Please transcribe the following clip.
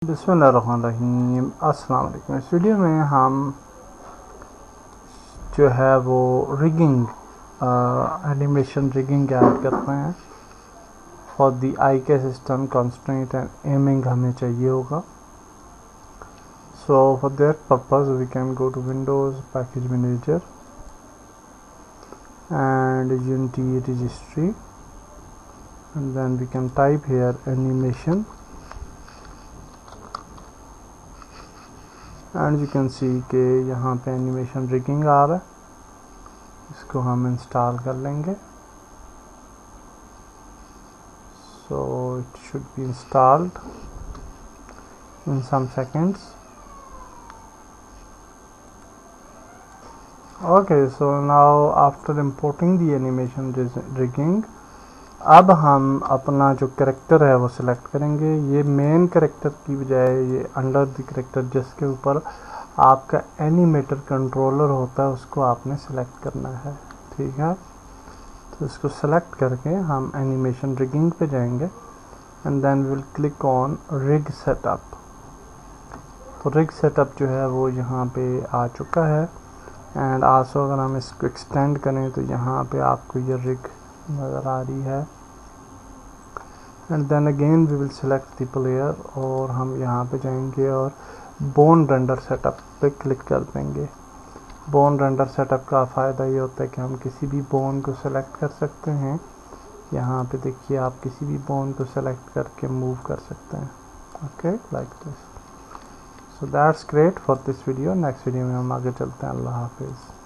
बिस्मिल्लाहिर्रहमानिर्रहीम। अस्सलाम वालेकुम। इस वीडियो में हम जो है वो रिगिंग एनिमेशन रिगिंग ऐड करते हैं। फॉर द आई के सिस्टम कंस्ट्रेंट एंड एमिंग हमें चाहिए होगा। So for that purpose we can go to Windows, package manager and Unity registry and then we can type here animation and you can see के यहाँ पे animation rigging आ रहा है। इसको हम इंस्टॉल कर लेंगे। So it should be installed in some seconds. Okay, so now after importing the animation rigging, अब हम अपना जो कैरेक्टर है वो सिलेक्ट करेंगे। ये मेन कैरेक्टर की बजाय ये अंडर द कैरेक्टर जिसके ऊपर आपका एनिमेटर कंट्रोलर होता है उसको आपने सिलेक्ट करना है। ठीक है, तो इसको सिलेक्ट करके हम एनिमेशन रिगिंग पे जाएंगे and then will click on rig setup. तो रिग सेटअप जो है वो यहाँ पे आ चुका है एंड आल्सो अगर हम इसको एक्सटेंड करें तो यहाँ पे आपको ये रिग नज़र आ रही है। And then again we will select the player और हम यहाँ पे जाएंगे और बोन रेंडर सेटअप पे क्लिक कर देंगे। बोन रेंडर सेटअप का फ़ायदा ये होता है कि हम किसी भी बोन को सेलेक्ट कर सकते हैं। यहाँ पे देखिए आप किसी भी बोन को सेलेक्ट करके मूव कर सकते हैं। Okay, like this. So that's great for this video. Next video में हम आगे चलते हैं। अल्लाह हाफिज़।